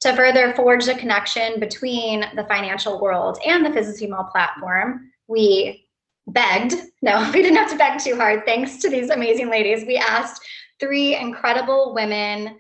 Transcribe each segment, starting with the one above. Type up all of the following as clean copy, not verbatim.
To further forge the connection between the financial world and the FIZZ Female platform, we begged, no, we didn't have to beg too hard, thanks to these amazing ladies. We asked 3 incredible women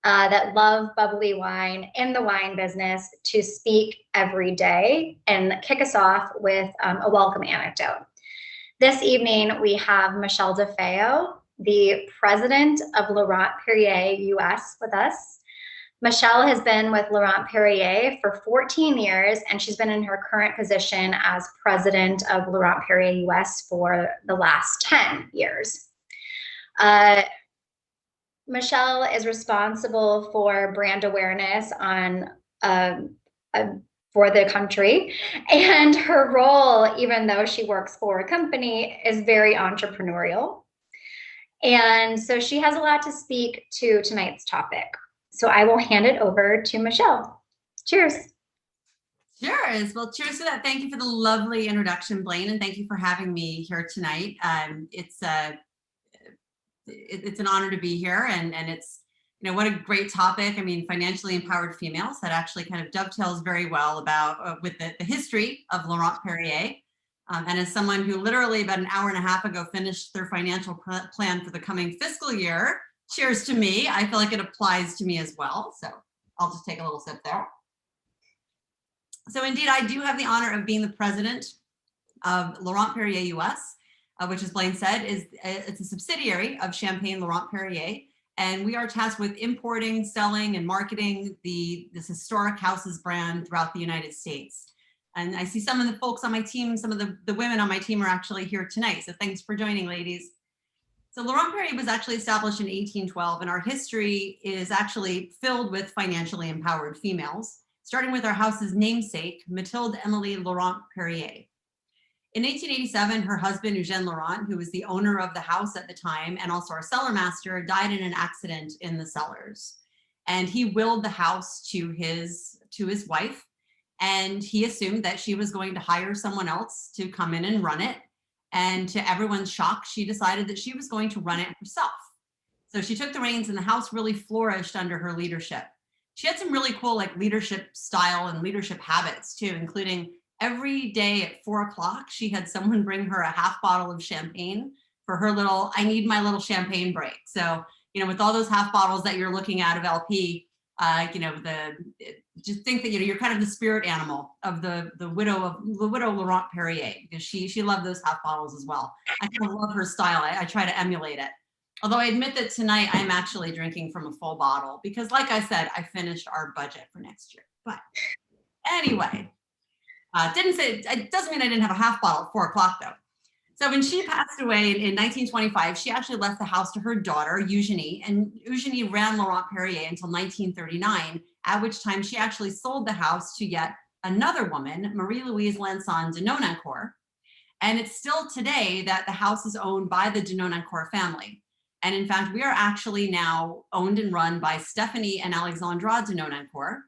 that love bubbly wine in the wine business to speak every day and kick us off with a welcome anecdote. This evening, we have Michelle DeFeo, the president of Laurent Perrier US with us. Michelle has been with Laurent Perrier for 14 years, and she's been in her current position as president of Laurent Perrier US for the last 10 years. Michelle is responsible for brand awareness on for the country, and her role, even though she works for a company, is very entrepreneurial. And so she has a lot to speak to tonight's topic. So I will hand it over to Michelle. Cheers. Cheers. Well, cheers to that. Thank you for the lovely introduction, Blaine, and thank you for having me here tonight. It's an honor to be here, and it's, you know, what a great topic. I mean, financially empowered females, that actually kind of dovetails very well about with the history of Laurent Perrier. And as someone who literally about an hour and a half ago finished their financial plan for the coming fiscal year, cheers to me. I feel like it applies to me as well. So I'll just take a little sip there. So indeed, I do have the honor of being the president of Laurent Perrier US, which, as Blaine said, it's a subsidiary of Champagne Laurent Perrier. And we are tasked with importing, selling, and marketing this historic house's brand throughout the United States. And I see some of the folks on my team, some of the women on my team are actually here tonight. So thanks for joining, ladies. So Laurent Perrier was actually established in 1812, and our history is actually filled with financially empowered females, starting with our house's namesake, Mathilde Emilie Laurent Perrier. In 1887, her husband, Eugène Laurent, who was the owner of the house at the time and also our cellar master, died in an accident in the cellars. And he willed the house to his wife, and he assumed that she was going to hire someone else to come in and run it. And to everyone's shock, she decided that she was going to run it herself. So she took the reins, and the house really flourished under her leadership. She had some really cool leadership style and leadership habits too, including every day at 4 o'clock, she had someone bring her a half bottle of champagne for her little, I need my little champagne break. So, you know, with all those half bottles that you're looking at of LP, you know, just think that, you know, you're kind of the spirit animal of the widow Laurent Perrier, because she loved those half bottles as well. I kind of love her style. I try to emulate it. Although I admit that tonight I'm actually drinking from a full bottle because, like I said, I finished our budget for next year. But anyway, it doesn't mean I didn't have a half bottle at 4 o'clock though. So when she passed away in 1925, she actually left the house to her daughter, Eugenie, and Eugenie ran Laurent Perrier until 1939, at which time she actually sold the house to yet another woman, Marie-Louise Lanson de Nonancourt. And it's still today that the house is owned by the de Nonancourt family. And in fact, we are actually now owned and run by Stephanie and Alexandra de Nonancourt.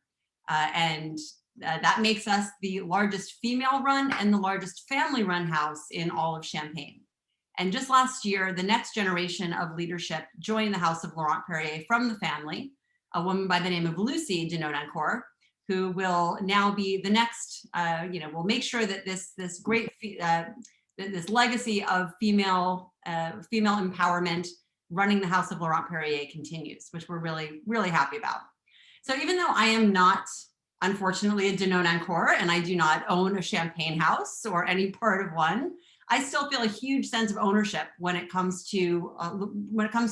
That makes us the largest female-run and the largest family-run house in all of Champagne. And just last year, the next generation of leadership joined the house of Laurent Perrier from the family, a woman by the name of Lucie de Nonancourt, who will now be the next, will make sure that this great this legacy of female empowerment running the house of Laurent Perrier continues, which we're really, really happy about. So even though I am not, unfortunately, a de Nonancourt, and I do not own a champagne house or any part of one, I still feel a huge sense of ownership when it comes to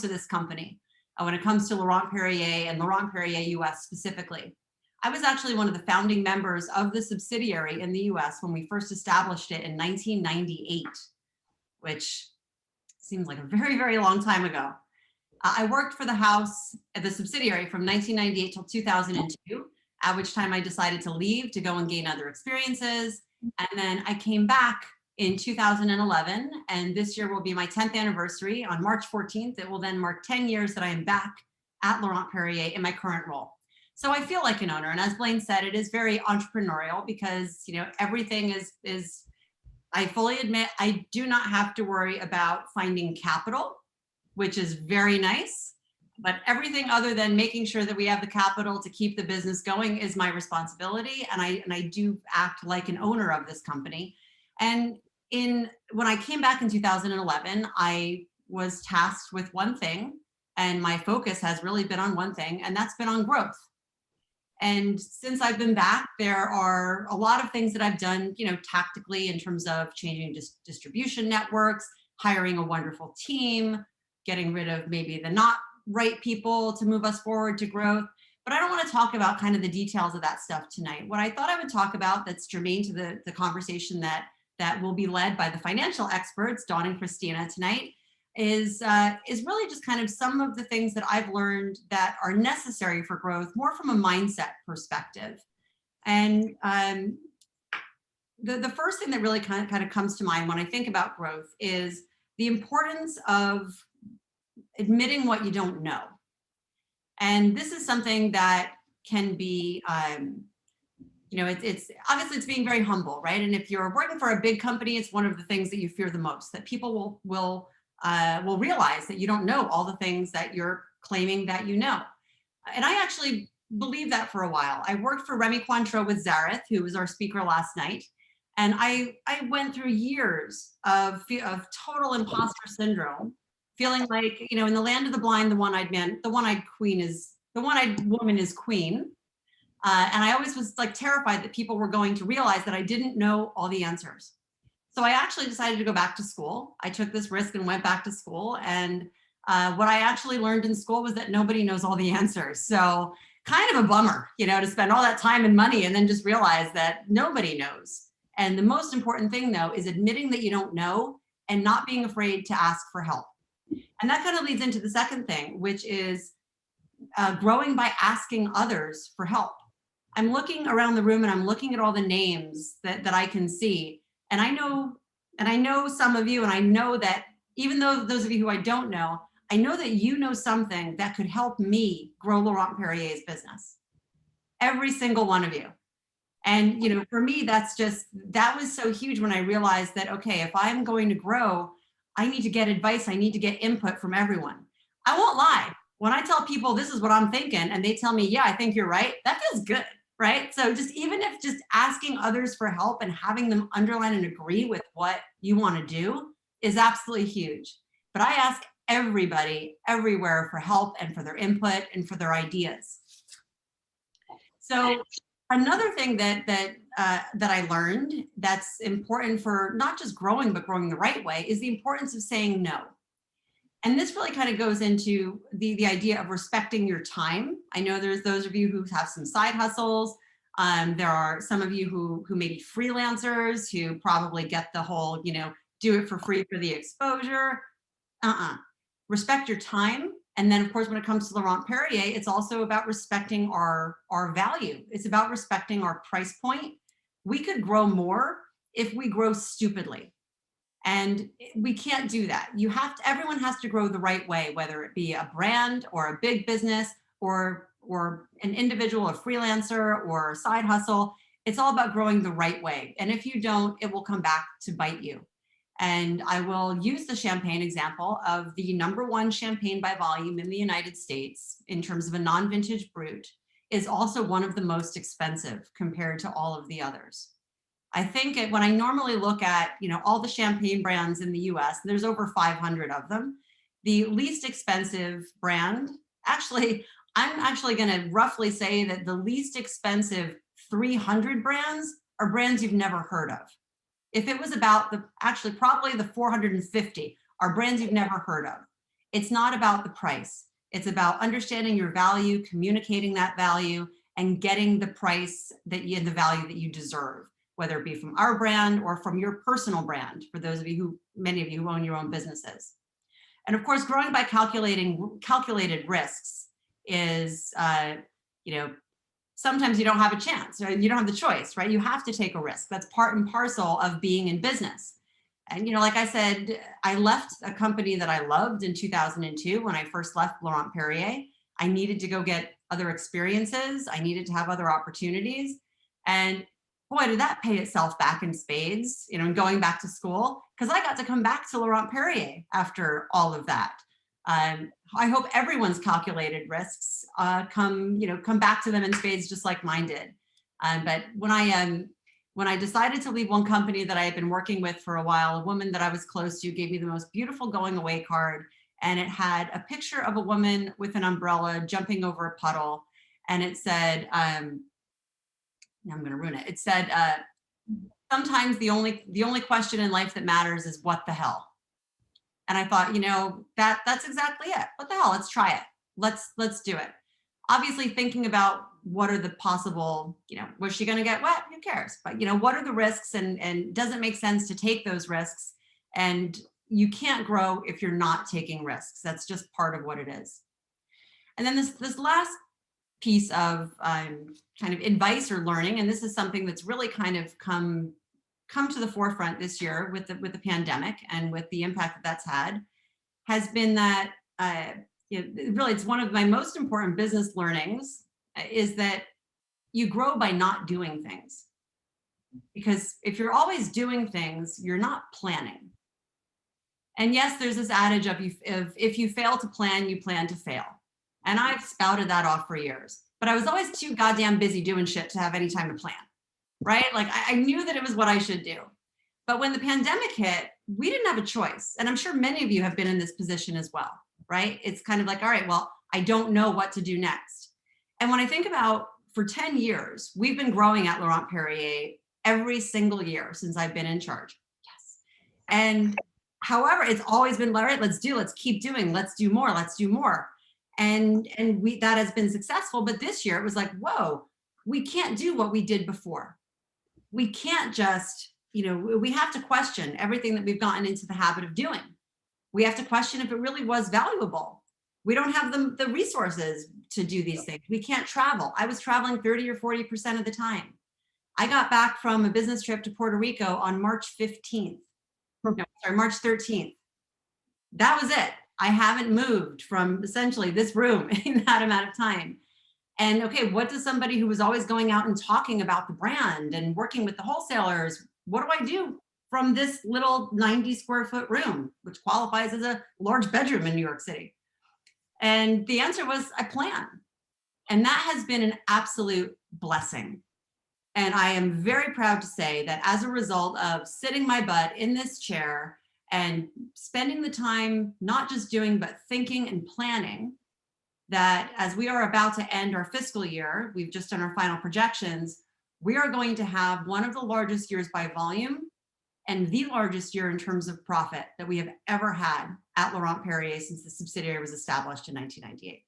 this company, when it comes to Laurent Perrier and Laurent Perrier US specifically. I was actually one of the founding members of the subsidiary in the US when we first established it in 1998, which seems like a very, very long time ago. I worked for the house at the subsidiary from 1998 till 2002. At which time I decided to leave to go and gain other experiences. And then I came back in 2011, and this year will be my 10th anniversary. On March 14th, it will then mark 10 years that I am back at Laurent Perrier in my current role. So I feel like an owner. And as Blaine said, it is very entrepreneurial because, you know, everything is, I fully admit, I do not have to worry about finding capital, which is very nice. But everything other than making sure that we have the capital to keep the business going is my responsibility. And I do act like an owner of this company. And when I came back in 2011, I was tasked with one thing, and my focus has really been on one thing, and that's been on growth. And since I've been back, there are a lot of things that I've done, tactically, in terms of changing distribution networks, hiring a wonderful team, getting rid of maybe the not right people to move us forward to growth. But I don't want to talk about kind of the details of that stuff tonight. What I thought I would talk about that's germane to the conversation that will be led by the financial experts, Dawn and Christina, tonight, is really just kind of some of the things that I've learned that are necessary for growth, more from a mindset perspective. And the first thing that really kind of comes to mind when I think about growth is the importance of admitting what you don't know. And this is something that can be, it's obviously it's being very humble, right? And if you're working for a big company, it's one of the things that you fear the most, that people will realize that you don't know all the things that you're claiming that you know. And I actually believed that for a while. I worked for Remy Cointreau with Zareth, who was our speaker last night. And I went through years of total imposter syndrome, feeling like, in the land of the blind, the one-eyed woman is queen. And I always was like terrified that people were going to realize that I didn't know all the answers. So I actually decided to go back to school. I took this risk and went back to school. And what I actually learned in school was that nobody knows all the answers. So kind of a bummer, to spend all that time and money and then just realize that nobody knows. And the most important thing, though, is admitting that you don't know and not being afraid to ask for help. And that kind of leads into the second thing, which is growing by asking others for help. I'm looking around the room and I'm looking at all the names that I can see. And I know some of you, and I know that even though those of you who I don't know, I know that you know something that could help me grow Laurent Perrier's business. Every single one of you. And, for me, that was so huge when I realized that, okay, if I'm going to grow, I need to get advice. I need to get input from everyone. I won't lie. When I tell people this is what I'm thinking and they tell me, yeah, I think you're right, that feels good, right? So even if just asking others for help and having them underline and agree with what you want to do is absolutely huge. But I ask everybody everywhere for help and for their input and for their ideas. So another thing that I learned that's important for not just growing, but growing the right way is the importance of saying no. And this really kind of goes into the idea of respecting your time. I know there's those of you who have some side hustles. There are some of you who may be freelancers who probably get the whole, do it for free for the exposure. Respect your time. And then, of course, when it comes to Laurent Perrier, it's also about respecting our value. It's about respecting our price point. We could grow more if we grow stupidly. And we can't do that. Everyone has to grow the right way, whether it be a brand or a big business or an individual, a freelancer or a side hustle. It's all about growing the right way. And if you don't, it will come back to bite you. And I will use the champagne example of the #1 champagne by volume in the United States in terms of a non-vintage brut is also one of the most expensive compared to all of the others. I think when I normally look at, all the champagne brands in the US, there's over 500 of them. The least expensive brand, I'm actually going to roughly say that the least expensive 300 brands are brands you've never heard of. If it was about probably the 450 are brands you've never heard of. It's not about the price. It's about understanding your value, communicating that value, and getting the price the value that you deserve, whether it be from our brand or from your personal brand, for those of you many of you who own your own businesses. And of course, growing by calculated risks is, sometimes you don't have a chance, or you don't have the choice, right? You have to take a risk. That's part and parcel of being in business. And, like I said, I left a company that I loved in 2002 when I first left Laurent Perrier. I needed to go get other experiences. I needed to have other opportunities. And boy, did that pay itself back in spades, going back to school, because I got to come back to Laurent Perrier after all of that. I hope everyone's calculated risks come back to them in spades, just like mine did. But when I decided to leave one company that I had been working with for a while, a woman that I was close to gave me the most beautiful going away card. And it had a picture of a woman with an umbrella jumping over a puddle. And it said, I'm going to ruin it. It said, sometimes the only question in life that matters is what the hell. And I thought, that's exactly it. What the hell? Let's try it. Let's do it. Obviously thinking about what are the possible, was she going to get wet? Who cares? But, what are the risks, and does it make sense to take those risks? And you can't grow if you're not taking risks. That's just part of what it is. And then this last piece of kind of advice or learning, and this is something that's really kind of come to the forefront this year with the pandemic and with the impact that that's had, has been that really it's one of my most important business learnings, is that you grow by not doing things. Because if you're always doing things, you're not planning. And yes, there's this adage of if you fail to plan, you plan to fail. And I've spouted that off for years, but I was always too goddamn busy doing shit to have any time to plan, right? Like I knew that it was what I should do. But when the pandemic hit, we didn't have a choice. And I'm sure many of you have been in this position as well, right? It's kind of like, all right, well, I don't know what to do next. And when I think about, for 10 years, we've been growing at Laurent Perrier every single year since I've been in charge. Yes. And however, it's always been, all right, let's keep doing, let's do more. And that has been successful. But this year it was like, whoa, we can't do what we did before. We can't just, we have to question everything that we've gotten into the habit of doing. We have to question if it really was valuable. We don't have the resources to do these things. We can't travel. I was traveling 30 or 40% of the time. I got back from a business trip to Puerto Rico on March 15th. No, sorry, March 13th. That was it. I haven't moved from essentially this room in that amount of time. And okay, what does somebody who was always going out and talking about the brand and working with the wholesalers, what do I do from this little 90 square foot room, which qualifies as a large bedroom in New York City? And the answer was, I plan. And that has been an absolute blessing. And I am very proud to say that as a result of sitting my butt in this chair and spending the time, not just doing, but thinking and planning, that as we are about to end our fiscal year, we've just done our final projections, we are going to have one of the largest years by volume and the largest year in terms of profit that we have ever had at Laurent Perrier since the subsidiary was established in 1998.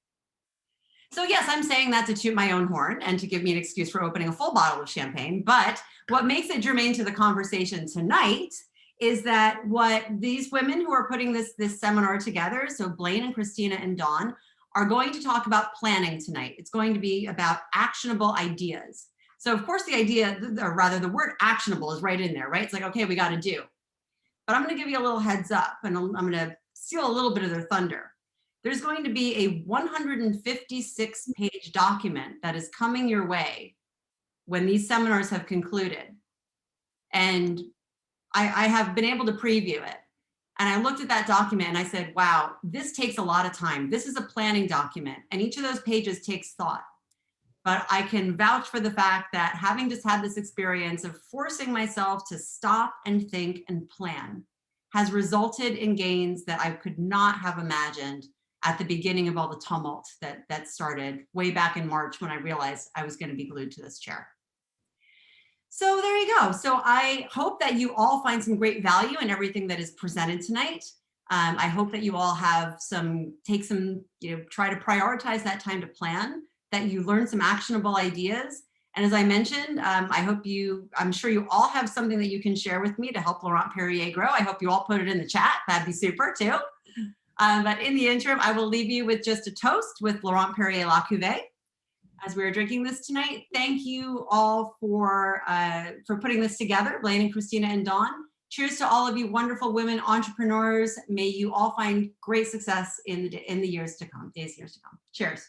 So yes, I'm saying that to toot my own horn and to give me an excuse for opening a full bottle of champagne, but what makes it germane to the conversation tonight is that what these women who are putting this seminar together, so Blaine and Christina and Dawn, are going to talk about planning tonight. It's going to be about actionable ideas. So of course the idea, or rather the word actionable is right in there, right? It's like, okay, we got to do. But I'm going to give you a little heads up, and I'm going to steal a little bit of their thunder. There's going to be a 156-page document that is coming your way when these seminars have concluded. And I have been able to preview it. And I looked at that document and I said, wow, this takes a lot of time. This is a planning document, and each of those pages takes thought. But I can vouch for the fact that having just had this experience of forcing myself to stop and think and plan has resulted in gains that I could not have imagined at the beginning of all the tumult that started way back in March when I realized I was going to be glued to this chair. So there you go. So I hope that you all find some great value in everything that is presented tonight. I hope that you all have try to prioritize that time to plan, that you learn some actionable ideas. And as I mentioned, I'm sure you all have something that you can share with me to help Laurent Perrier grow. I hope you all put it in the chat. That'd be super too. But in the interim, I will leave you with just a toast with Laurent Perrier La Cuvée as we are drinking this tonight. Thank you all for putting this together, Blaine and Christina and Dawn. Cheers to all of you wonderful women entrepreneurs. May you all find great success in the years to come, days, years to come. Cheers.